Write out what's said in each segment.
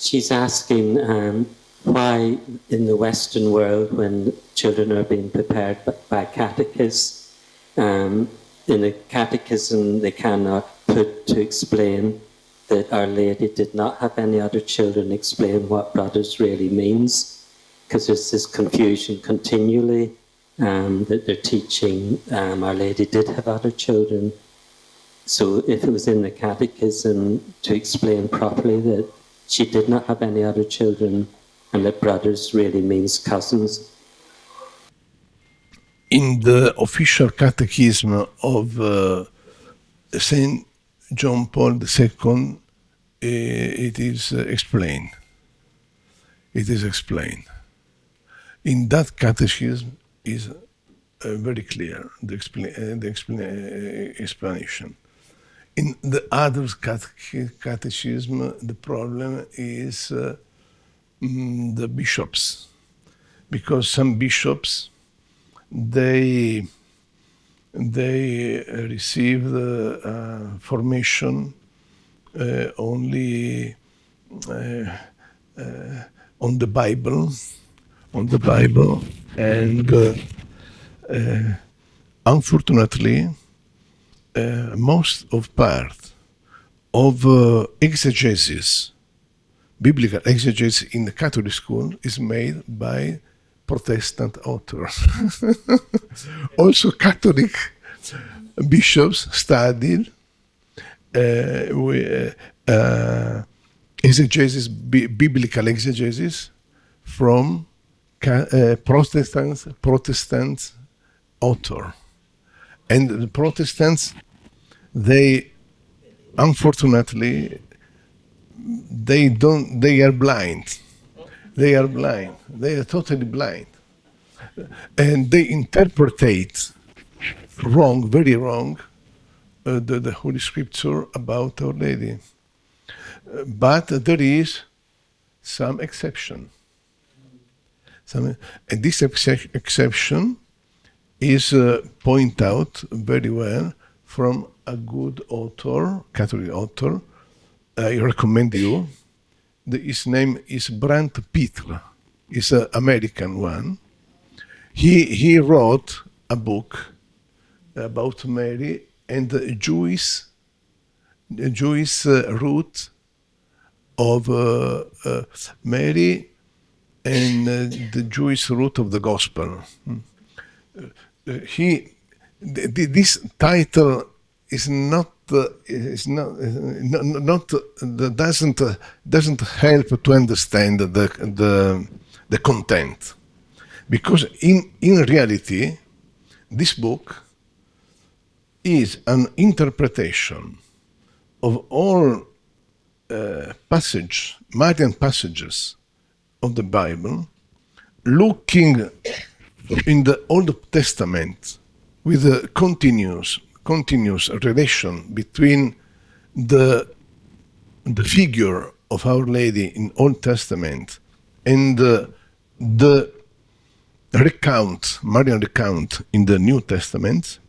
she's asking why in the Western world, when children are being prepared by catechists, in a catechism they cannot put to explain that Our Lady did not have any other children, explain what brothers really means, because there's this confusion continually that they're teaching Our Lady did have other children. So if it was in the catechism to explain properly that she did not have any other children and that brothers really means cousins. In the official catechism of Saint John Paul II, it is explained. It is explained. In that catechism is very clear the explanation. In the other catechism, the problem is the bishops, because some bishops they receive the formation only on the Bible, and unfortunately, most of part of exegesis, biblical exegesis in the Catholic school is made by Protestant authors. Also, Catholic bishops studied exegesis, biblical exegesis from Protestant author, and the Protestants, they unfortunately they are blind. They are totally blind, and they interpret wrong, very wrong, the Holy Scripture about Our Lady. But there is some exception. And this exception is pointed out very well from a good author, Catholic author. I recommend you. His name is Brant Pitre. He's an American one. He wrote a book about Mary and the Jewish root of Mary and the Jewish root of the Gospel. This title is doesn't help to understand the content, because in reality this book is an interpretation of all Marian passages of the Bible, looking in the Old Testament with a continuous relation between the figure of Our Lady in Old Testament and the Marian recount in the New Testament.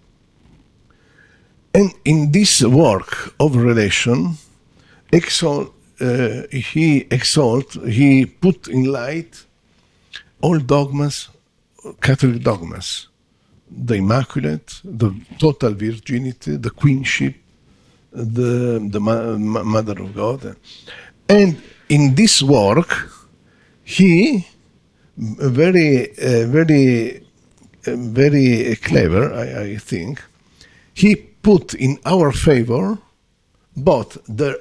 And in this work of relation, he put in light all dogmas, Catholic dogmas, the Immaculate, the total virginity, the queenship, the Mother of God. And in this work, he very clever, I think, he put in our favor both the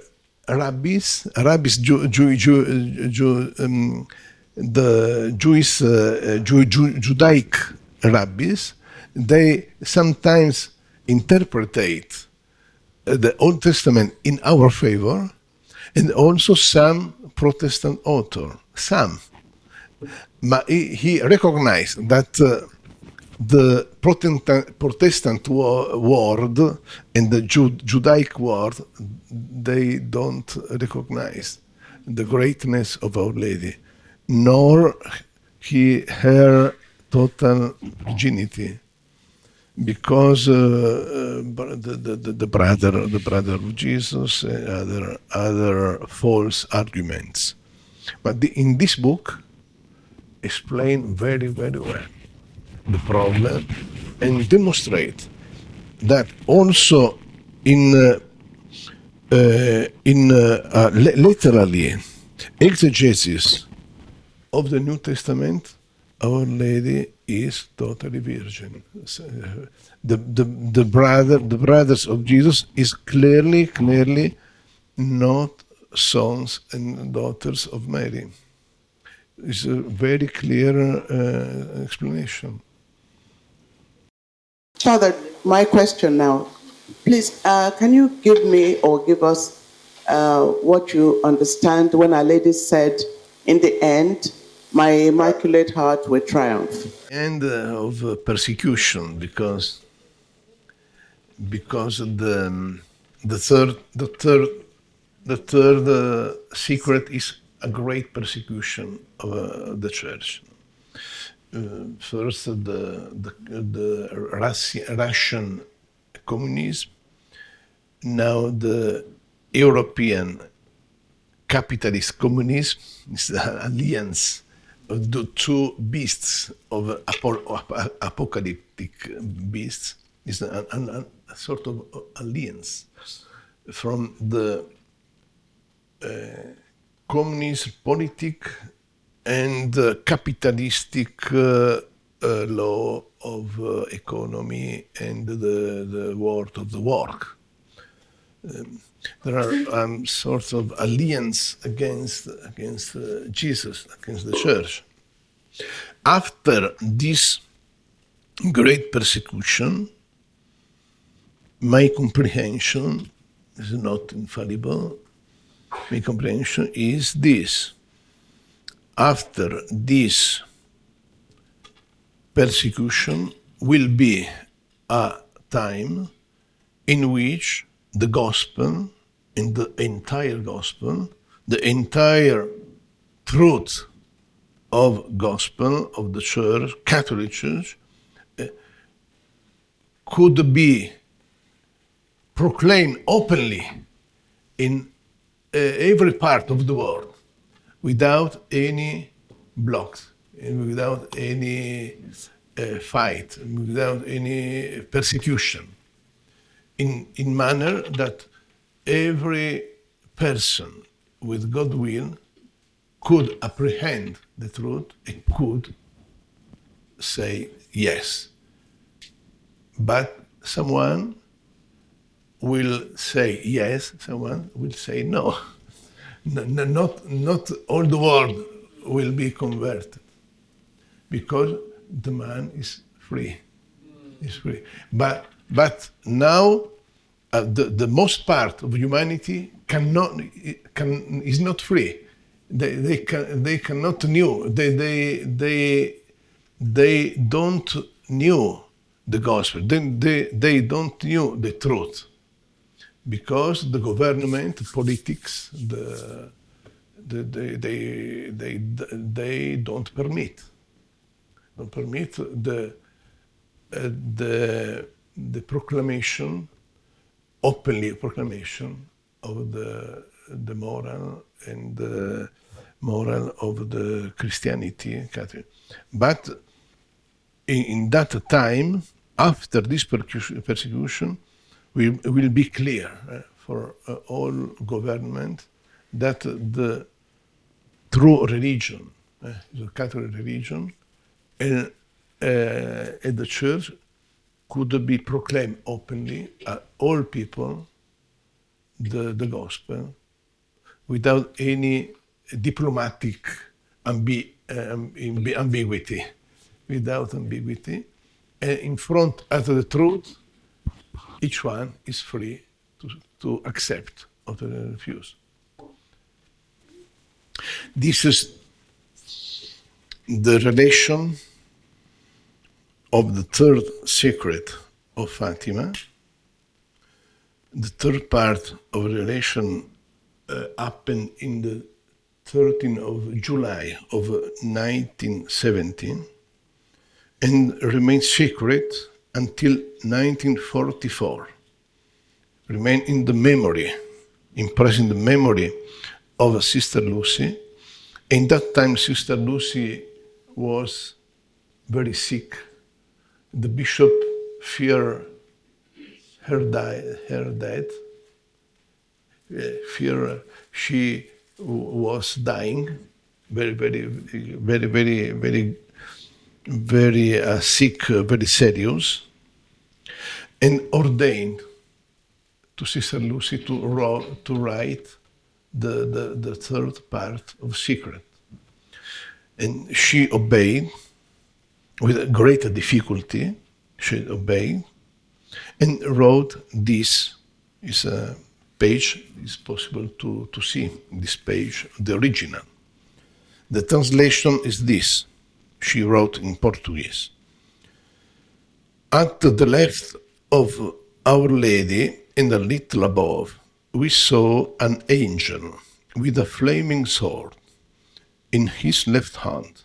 rabbis, the Jewish Judaic rabbis. They sometimes interpret the Old Testament in our favor, and also some Protestant author. Some, but he recognized that the Protestant word and the Judaic word, they don't recognize the greatness of Our Lady, nor her total virginity, because the brother of Jesus and other false arguments. But in this book, explain very, very well the problem and demonstrate that also literally exegesis of the New Testament, Our Lady is totally virgin. So, the brothers of Jesus is clearly not sons and daughters of Mary. It's a very clear explanation. Father, my question now. Please, can you give me or give us what you understand when Our Lady said, in the end, my Immaculate Heart will triumph? And of persecution, because the third secret is a great persecution of the Church. First, the Russian communism, now the European capitalist communism is the alliance of the two beasts of apocalyptic beasts. Is a sort of alliance from the communist politic and capitalistic law of economy and the world of the work. There are sorts of alliance against Jesus, against the Church. After this great persecution, my comprehension is not infallible. My comprehension is this. After this persecution will be a time in which the gospel, in the entire gospel, the entire truth of gospel of the Church, Catholic Church, could be proclaimed openly in every part of the world without any blocks, without any fight, without any persecution, in manner that every person with God will could apprehend the truth and could say yes. But someone will say yes, someone will say no. Not all the world will be converted, because the man is free. Is free. But now the most part of humanity is not free. They cannot know. They don't know the gospel. They don't know the truth, because the government, politics, they don't permit the proclamation, openly proclamation of the moral and the moral of the Christianity, Catholic. But in that time, after this persecution, will be clear for all government that the true religion, the Catholic religion, and the Church could be proclaimed openly at all people the gospel without any diplomatic ambiguity, without ambiguity, and in front of the truth, each one is free to accept or to refuse. This is the relation of the third secret of Fatima. The third part of relation happened in the 13th of July of 1917 and remained secret until 1944. Remain in the memory, impressed in the memory of Sister Lucy In that time, Sister Lucy was very sick. The bishop feared her death. Fear she was dying, very sick, very serious, and ordained to Sister Lucy to write the third part of Secret. And she obeyed with great difficulty. She obeyed and wrote this. Is a page. It's possible to see this page, the original. The translation is this. She wrote in Portuguese. At the left of Our Lady, and a little above, we saw an angel with a flaming sword in his left hand,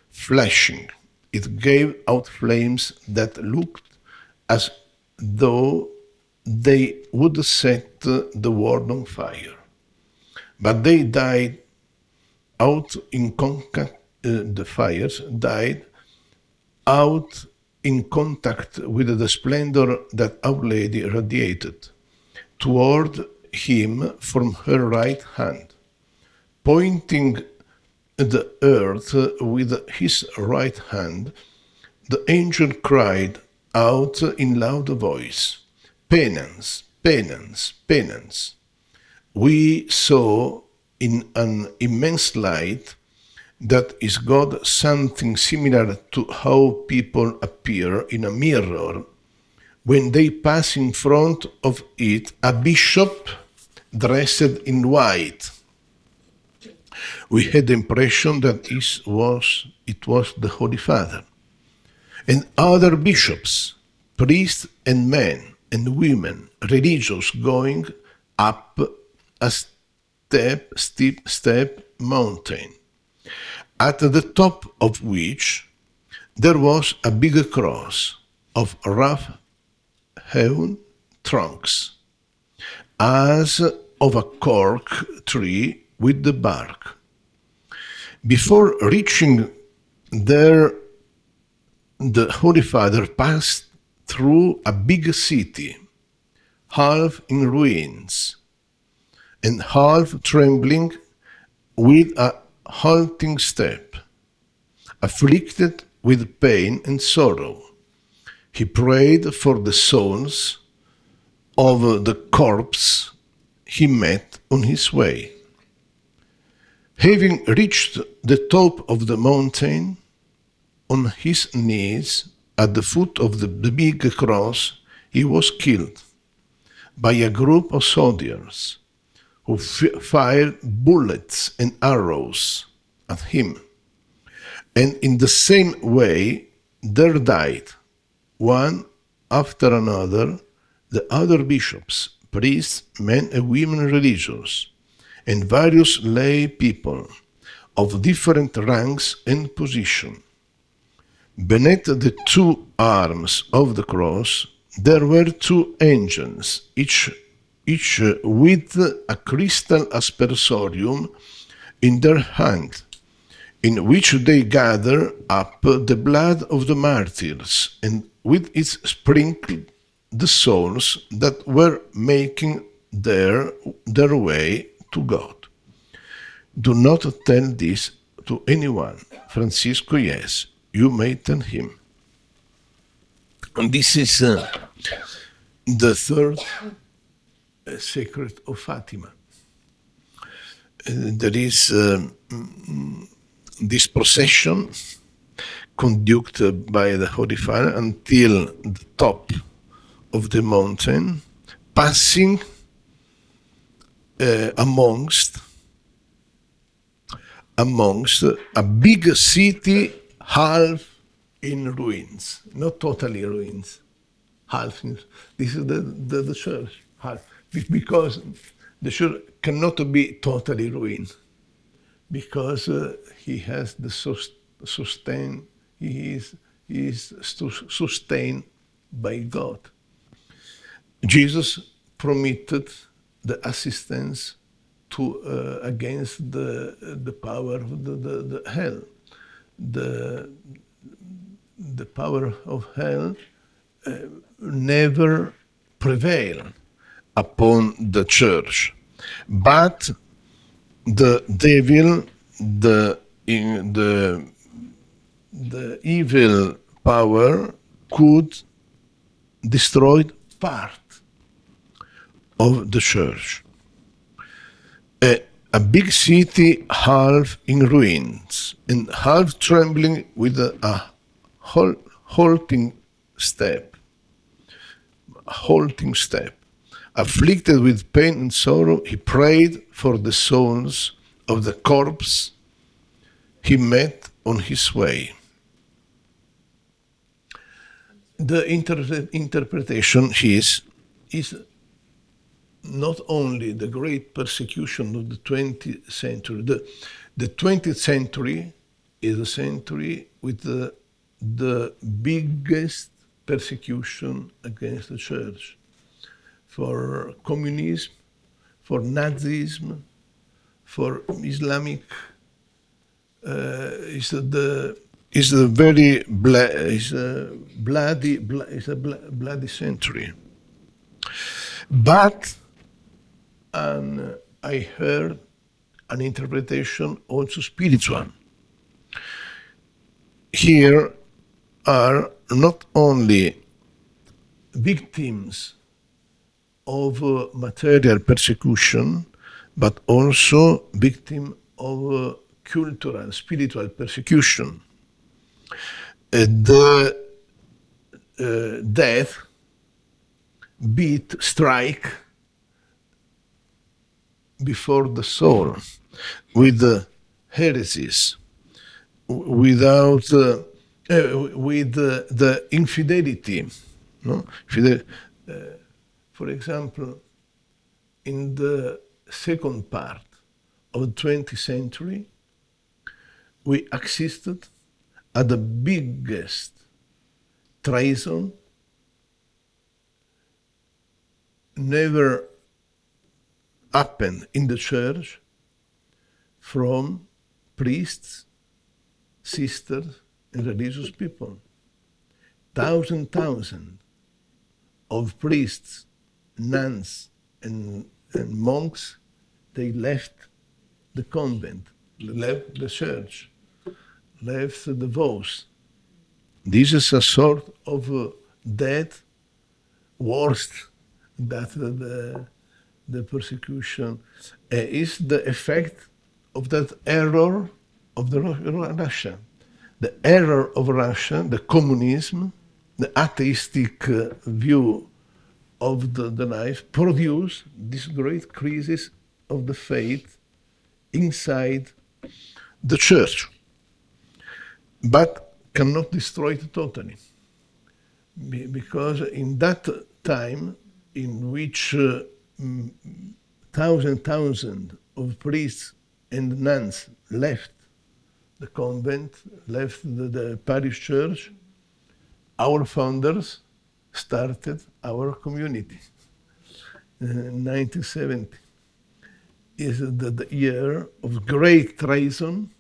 flashing. It gave out flames that looked as though they would set the world on fire. But they died out in contact, the fires died out in contact with the splendor that Our Lady radiated toward him from her right hand. Pointing the earth with his right hand, the angel cried out in loud voice, "Penance, penance, penance." We saw in an immense light that is God something similar to how people appear in a mirror when they pass in front of it a bishop dressed in white. We had the impression that it was the Holy Father. And other bishops, priests and men and women, religious, going up a steep mountain, at the top of which there was a big cross of rough-hewn trunks, as of a cork tree with the bark. Before reaching there, the Holy Father passed through a big city, half in ruins and half trembling with a halting step, afflicted with pain and sorrow. He prayed for the souls of the corpses he met on his way. Having reached the top of the mountain, on his knees at the foot of the big cross, he was killed by a group of soldiers who fired bullets and arrows at him. And in the same way, there died, one after another, the other bishops, priests, men and women religious, and various lay people of different ranks and position. Beneath the two arms of the cross, there were two angels, each with a crystal aspersorium in their hand, in which they gather up the blood of the martyrs, and with it sprinkle the souls that were making their way to God. Do not tell this to anyone. Francisco, yes, you may tell him. And this is the third Secret of Fatima. There is this procession conducted by the Holy Father until the top of the mountain, passing amongst a big city half in ruins, not totally ruins, half in, this is the church, half, because the church cannot be totally ruined, because he has the sustain, he is sustained by God. Jesus permitted the assistance against the power of the hell. The power of hell never prevail upon the church, but the devil, the evil power could destroy part of the church. A big city half in ruins and half trembling with a halting step. Afflicted with pain and sorrow, he prayed for the souls of the corpse he met on his way. The interpretation is not only the great persecution of the 20th century. The 20th century is a century with the biggest persecution against the church. For communism, for Nazism, for Islamic, is a bloody century. But I heard an interpretation also spiritual. Here are not only victims of material persecution, but also victims of cultural, spiritual persecution. The death, strike before the soul with heresies, with the infidelity. No? For example, in the second part of the 20th century, we assisted at the biggest treason never happened in the church from priests, sisters, and religious people. Thousands of priests, nuns, and monks, they left the convent, left the church, left the vows. This is a sort of death worse than the persecution. Is the effect of that error of Russia. The error of Russia, the communism, the atheistic view of the life produced this great crisis of the faith inside the church, but cannot destroy it totally. Because in that time in which thousands of priests and nuns left the convent, left the parish church, our founders started our community. 1970 is the year of great treason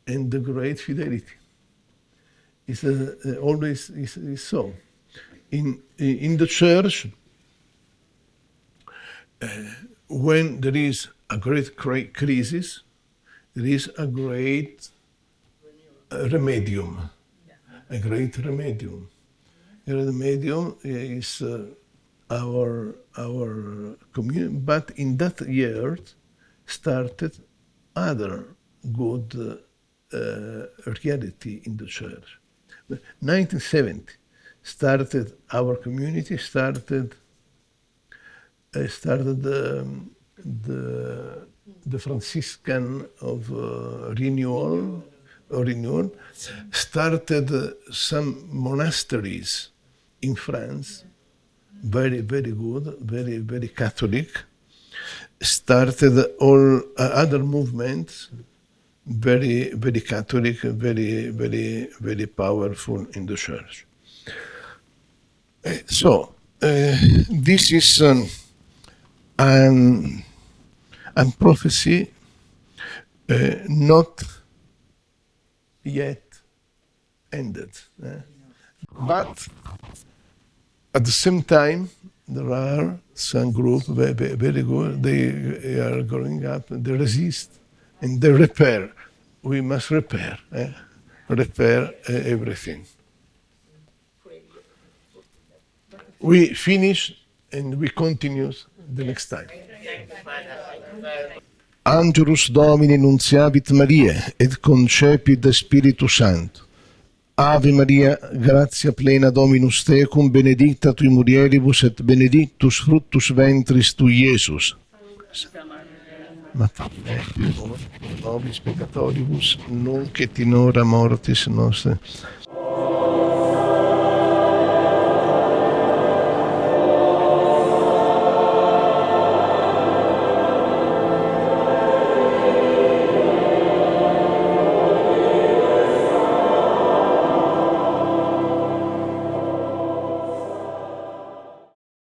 and the great fidelity. It's always is so. In the church, when there is a great crisis, there is a great remedium. A great remedium. The remedium is our community, but in that year started other good reality in the church. 1970 started our community, started the Franciscan of renewal, started some monasteries in France, very good, very Catholic. Started all other movements, very Catholic, very powerful in the church. So this is an and prophecy not yet ended. But at the same time, there are some groups very good. They are growing up, they resist, and they repair. We must repair everything. We finish and we continue the next time. Angelus Domini nunciavit Mariae, et concepit Spiritus Sancto. Ave Maria, gratia plena Dominus tecum, benedicta tui mulieribus et benedictus fructus ventris tui, Iesus. Mater Dei, nobis peccatoribus, nunc et in hora mortis nostre.